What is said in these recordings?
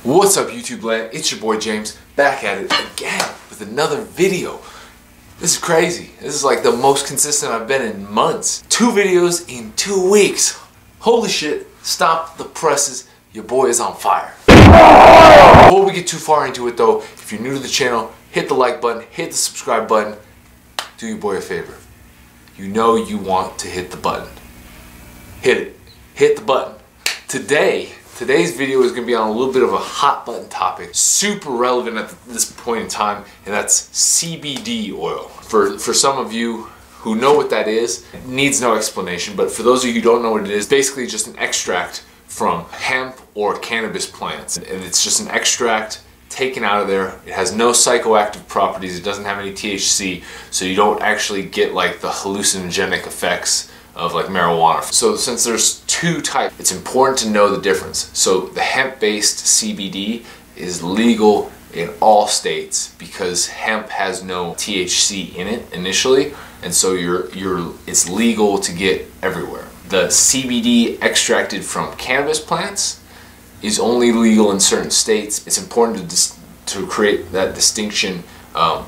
What's up YouTube land? It's your boy James, back at it again with another video. This is crazy. This is like the most consistent I've been in months. 2 videos in 2 weeks. Holy shit, stop the presses. Your boy is on fire. Before we get too far into it though, if you're new to the channel, hit the like button, hit the subscribe button. Do your boy a favor. You know you want to hit the button. Hit it. Hit the button. Today's video is going to be on a little bit of a hot button topic, super relevant at this point in time, and that's CBD oil. For some of you who know what that is, it needs no explanation, but for those of you who don't know what it is, basically just an extract from hemp or cannabis plants. And it's just an extract taken out of there. It has no psychoactive properties, it doesn't have any THC, so you don't actually get like the hallucinogenic effects of like marijuana. So since there's 2 types, it's important to know the difference. So the hemp-based CBD is legal in all states because hemp has no THC in it initially, and so it's legal to get everywhere. The CBD extracted from cannabis plants is only legal in certain states. It's important to create that distinction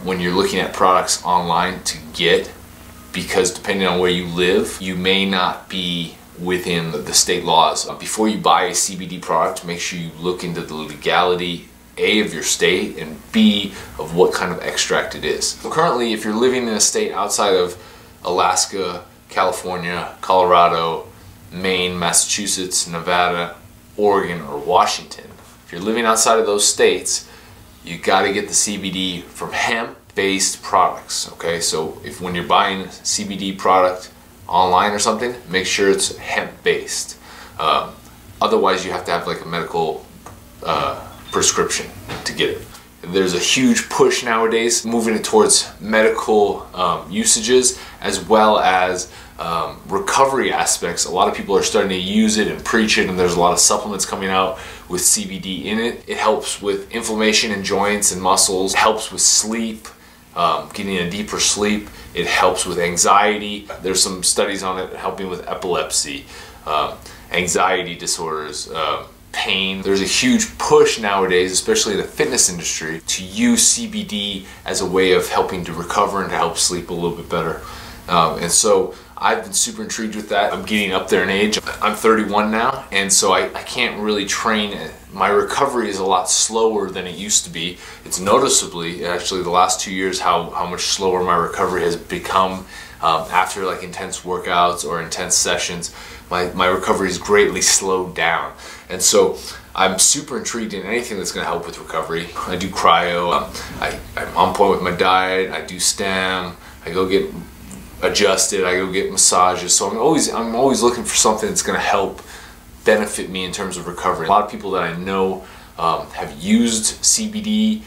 when you're looking at products online to get, because depending on where you live, you may not be within the state laws. Before you buy a CBD product, make sure you look into the legality, A, of your state, and B, of what kind of extract it is. So currently, if you're living in a state outside of Alaska, California, Colorado, Maine, Massachusetts, Nevada, Oregon, or Washington, if you're living outside of those states, you gotta get the CBD from hemp-based products, okay? So when you're buying a CBD product online or something, make sure it's hemp-based. Otherwise, you have to have like a medical prescription to get it. There's a huge push nowadays moving it towards medical usages as well as recovery aspects. A lot of people are starting to use it and preach it, and there's a lot of supplements coming out with CBD in it. It helps with inflammation in joints and muscles, helps with sleep, getting a deeper sleep. It helps with anxiety. There's some studies on it helping with epilepsy, anxiety disorders, pain. There's a huge push nowadays, especially in the fitness industry, to use CBD as a way of helping to recover and to help sleep a little bit better. And so I've been super intrigued with that. I'm getting up there in age. I'm 31 now, and so I can't really train. My recovery is a lot slower than it used to be. It's noticeably, actually, the last 2 years, how much slower my recovery has become after like intense workouts or intense sessions. My recovery is greatly slowed down, and so I'm super intrigued in anything that's going to help with recovery. I do cryo. I'm on point with my diet. I do STEM. I go get adjusted. I go get massages. So I'm always looking for something that's going to help benefit me in terms of recovery. A lot of people that I know have used CBD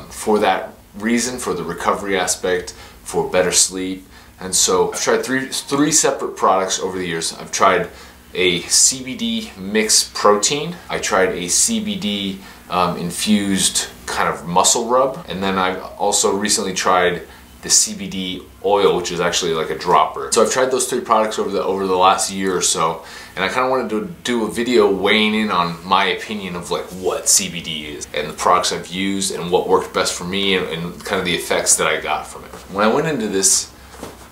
for that reason, for the recovery aspect, for better sleep. And so I've tried three separate products over the years. I've tried a CBD mixed protein. I tried a CBD infused kind of muscle rub. And then I've also recently tried the CBD oil, which is actually like a dropper. So I've tried those 3 products over the last year or so, and I kind of wanted to do a video weighing in on my opinion of like what CBD is and the products I've used and what worked best for me and kind of the effects that I got from it. When I went into this,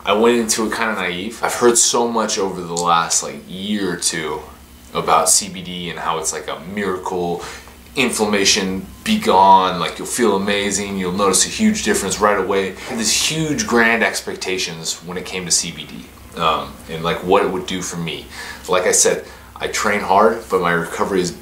I went into it kind of naive. I've heard so much over the last like year or 2 about CBD and how it's like a miracle. Inflammation be gone, like you'll feel amazing, you'll notice a huge difference right away. I had these huge grand expectations when it came to CBD and like what it would do for me. Like I said, I train hard, but my recovery is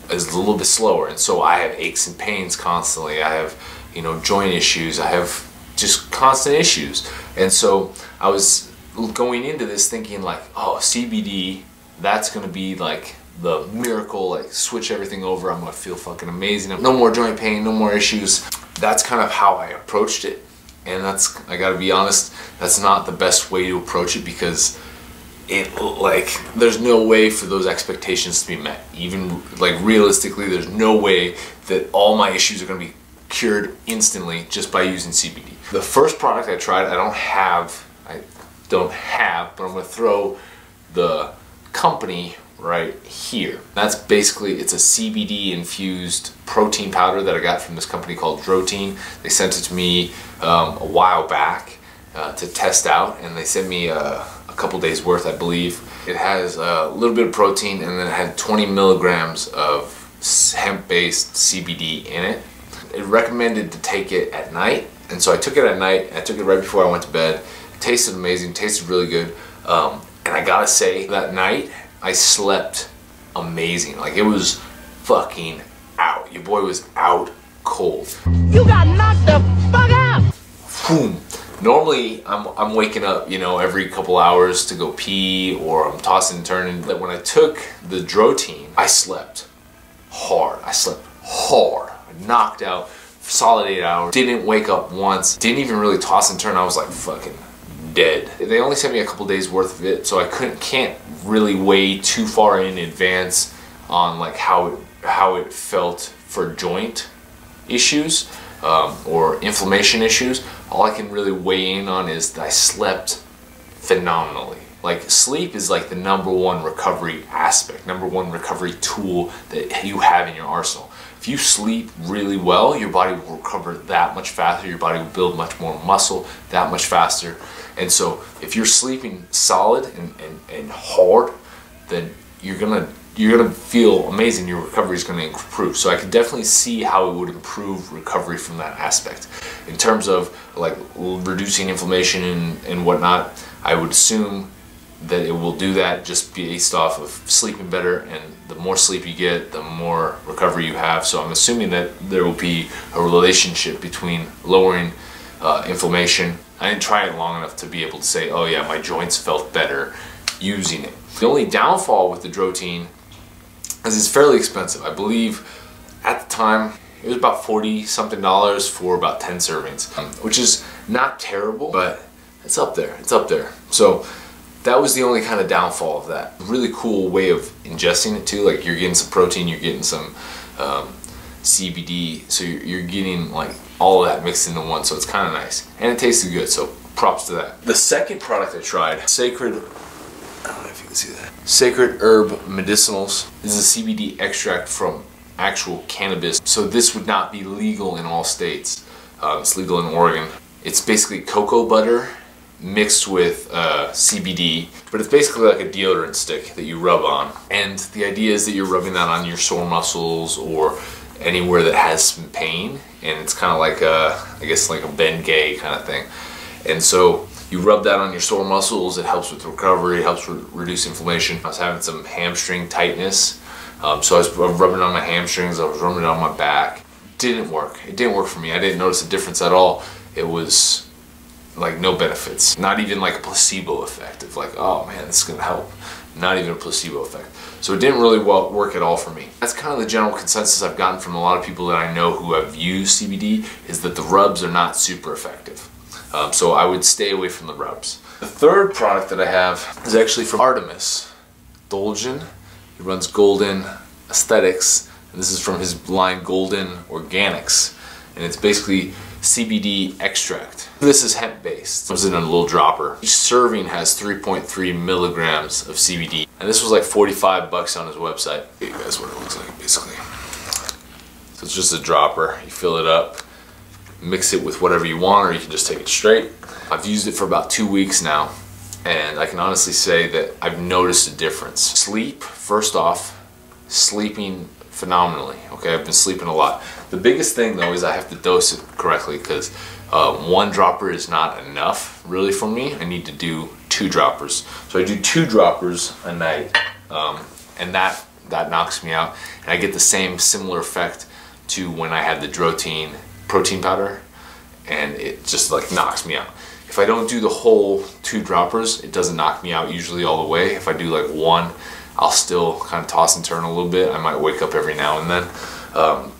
a little bit slower, and so I have aches and pains constantly. I have, you know, joint issues. I have just constant issues, and so I was going into this thinking like, oh, CBD, that's gonna be like the miracle, like switch everything over, I'm gonna feel fucking amazing, no more joint pain, no more issues. That's kind of how I approached it, and I gotta be honest, that's not the best way to approach it, because there's no way for those expectations to be met. Even like realistically, there's no way that all my issues are gonna be cured instantly just by using CBD. The first product I tried, I don't have, but I'm gonna throw the company right here. That's basically, it's a CBD infused protein powder that I got from this company called Dro-Tein. They sent it to me a while back to test out, and they sent me a couple days worth, I believe. It has a little bit of protein, and then it had 20 milligrams of hemp-based CBD in it. It recommended to take it at night, and so I took it at night. I took it right before I went to bed. It tasted amazing, tasted really good, and I gotta say, that night I slept amazing. Like, it was fucking out. Your boy was out cold. You got knocked the fuck out. Boom. Normally, I'm waking up, you know, every couple hours to go pee, or I'm tossing and turning. But when I took the Dro-Tein, I slept hard. I slept hard. I knocked out for solid 8 hours. Didn't wake up once. Didn't even really toss and turn. I was like fucking dead. They only sent me a couple days worth of it, so I can't really weigh too far in advance on like how it felt for joint issues or inflammation issues. All I can really weigh in on is that I slept phenomenally. Like, sleep is like the #1 recovery aspect, #1 recovery tool that you have in your arsenal. If you sleep really well, your body will recover that much faster. Your body will build much more muscle that much faster. And so if you're sleeping solid and hard, then you're gonna feel amazing. Your recovery is gonna improve. So I can definitely see how it would improve recovery from that aspect. In terms of like reducing inflammation and whatnot, I would assume that it will do that just based off of sleeping better, and the more sleep you get, the more recovery you have. So I'm assuming that there will be a relationship between lowering inflammation. I didn't try it long enough to be able to say, oh yeah, my joints felt better using it. The only downfall with the Dro-Tein is it's fairly expensive. I believe at the time it was about $40 something for about 10 servings, which is not terrible, but it's up there. It's up there. So that was the only kind of downfall of that. Really cool way of ingesting it too. Like, you're getting some protein, you're getting some CBD, so you're getting like all of that mixed into one, so it's kind of nice. And it tasted good, so props to that. The second product I tried, Sacred, I don't know if you can see that. Sacred Herb Medicinals. This is a CBD extract from actual cannabis. So this would not be legal in all states. It's legal in Oregon. It's basically cocoa butter mixed with CBD, but it's basically like a deodorant stick that you rub on. And the idea is that you're rubbing that on your sore muscles or anywhere that has some pain, and it's kind of like I guess like a Bengay kind of thing. And so you rub that on your sore muscles. It helps with recovery, it helps reduce inflammation. I was having some hamstring tightness, so I was rubbing it on my hamstrings, I was rubbing it on my back. Didn't work. It didn't work for me. I didn't notice a difference at all. It was like no benefits. Not even like a placebo effect of like, oh man, this is gonna help. Not even a placebo effect. So it didn't really work at all for me. That's kind of the general consensus I've gotten from a lot of people that I know who have used CBD, is that the rubs are not super effective. So I would stay away from the rubs. The third product that I have is actually from Artemis Dolgen. He runs Golden Aesthetics, and this is from his line Golden Organics, and it's basically CBD extract. This is hemp based. It comes in a little dropper. Each serving has 3.3 milligrams of CBD, and this was like 45 bucks on his website. Show you guys what it looks like basically. So it's just a dropper. You fill it up, mix it with whatever you want, or you can just take it straight. I've used it for about 2 weeks now, and I can honestly say that I've noticed a difference. Sleep, first off, sleeping phenomenally. Okay, I've been sleeping a lot. The biggest thing though is I have to dose it correctly, because one dropper is not enough really for me. I need to do 2 droppers. So I do 2 droppers a night, and that knocks me out, and I get the similar effect to when I had the Dro-Tein protein powder, and it just like knocks me out. If I don't do the whole 2 droppers, it doesn't knock me out usually all the way. If I do like 1, I'll still kind of toss and turn a little bit. I might wake up every now and then.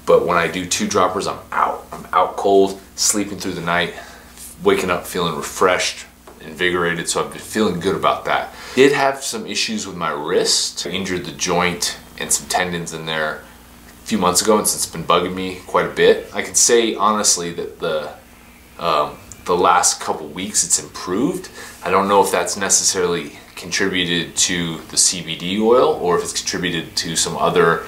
But when I do 2 droppers, I'm out. I'm out cold, sleeping through the night, waking up feeling refreshed, invigorated, so I've been feeling good about that. Did have some issues with my wrist. I injured the joint and some tendons in there a few months ago, and it's been bugging me quite a bit. I can say honestly that the last couple weeks it's improved. I don't know if that's necessarily contributed to the CBD oil or if it's contributed to some other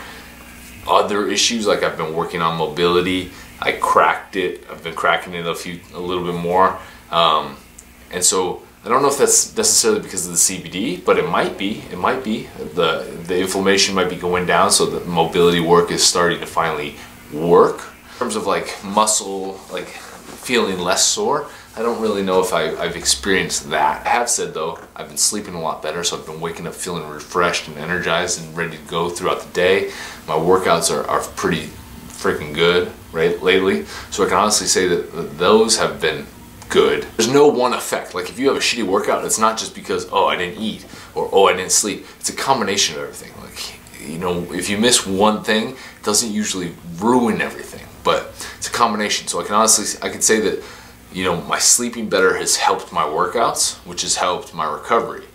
issues. Like I've been working on mobility. I cracked it. I've been cracking it a little bit more. And so I don't know if that's necessarily because of the CBD, but it might be. It might be. The inflammation might be going down, so the mobility work is starting to finally work. In terms of like muscle, like feeling less sore, I don't really know if I've experienced that. I have said though, I've been sleeping a lot better, so I've been waking up feeling refreshed and energized and ready to go throughout the day. My workouts are pretty freaking good, right, lately. So I can honestly say that those have been good. There's no one effect. Like if you have a shitty workout, it's not just because, oh, I didn't eat or oh, I didn't sleep. It's a combination of everything. Like, you know, if you miss one thing, it doesn't usually ruin everything, but it's a combination. So I can say that, you know, my sleeping better has helped my workouts, which has helped my recovery.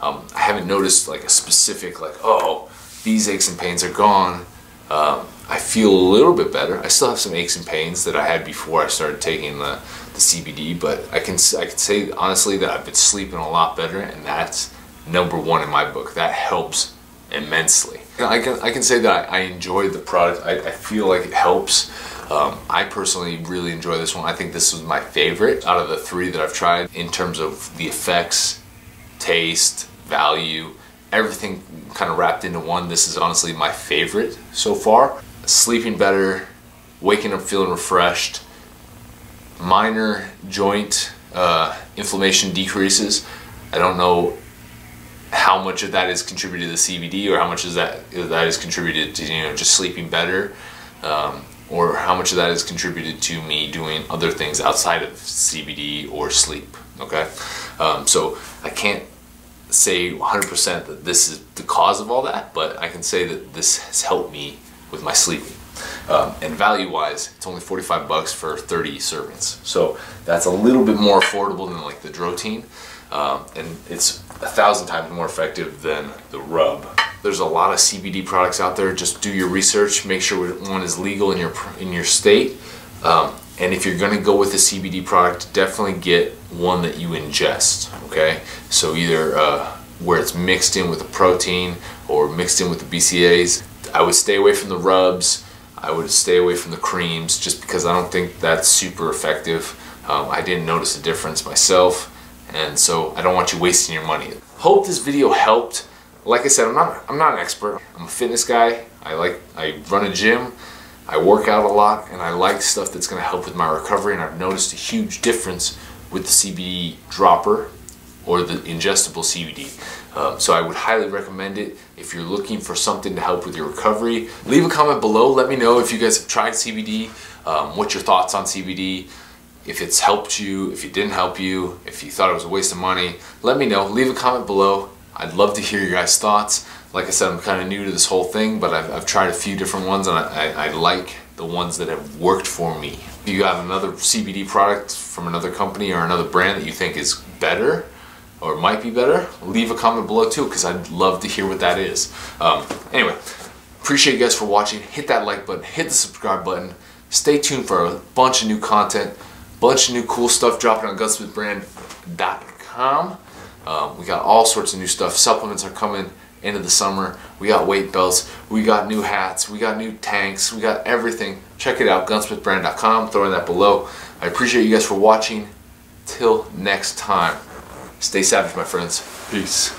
I haven't noticed like a specific, like, oh, these aches and pains are gone. I feel a little bit better. I still have some aches and pains that I had before I started taking the CBD, but I can say honestly that I've been sleeping a lot better, and that's #1 in my book. That helps immensely. I can say that I enjoy the product. I feel like it helps. I personally really enjoy this one. I think this was my favorite out of the 3 that I've tried in terms of the effects, taste, value, everything kind of wrapped into one. This is honestly my favorite so far. Sleeping better, waking up feeling refreshed, minor joint inflammation decreases. I don't know how much of that is contributed to the CBD or how much of that is contributed to, you know, just sleeping better, or how much of that is contributed to me doing other things outside of CBD or sleep. Okay, so I can't say 100% that this is the cause of all that, but I can say that this has helped me with my sleeping. And value-wise, it's only $45 for 30 servings, so that's a little bit more affordable than like the Dro-Tein, and it's 1,000 times more effective than the rub. There's a lot of CBD products out there. Just do your research, make sure one is legal in your state, and if you're going to go with a CBD product, definitely get one that you ingest. Okay, so either where it's mixed in with a protein or mixed in with the BCAAs. I would stay away from the rubs. I would stay away from the creams, just because I don't think that's super effective. I didn't notice a difference myself, and so I don't want you wasting your money. Hope this video helped. Like I said, I'm not an expert. I'm a fitness guy. I run a gym. I work out a lot, and I like stuff that's going to help with my recovery. And I've noticed a huge difference with the CBD dropper or the ingestible CBD. So I would highly recommend it if you're looking for something to help with your recovery. Leave a comment below. Let me know if you guys have tried CBD, what's your thoughts on CBD, if it's helped you, if it didn't help you, if you thought it was a waste of money. Let me know. Leave a comment below. I'd love to hear your guys' thoughts. Like I said, I'm kind of new to this whole thing, but I've tried a few different ones, and I like the ones that have worked for me. If you got another CBD product from another company or another brand that you think is better or might be better, leave a comment below too, because I'd love to hear what that is. Anyway, appreciate you guys for watching. Hit that like button, hit the subscribe button. Stay tuned for a bunch of new content, bunch of new cool stuff dropping on GUNSMITHbrand.com. We got all sorts of new stuff. Supplements are coming into the summer. We got weight belts, we got new hats, we got new tanks, we got everything. Check it out, GUNSMITHbrand.com, throwing that below. I appreciate you guys for watching. Till next time, stay savage, my friends. Peace.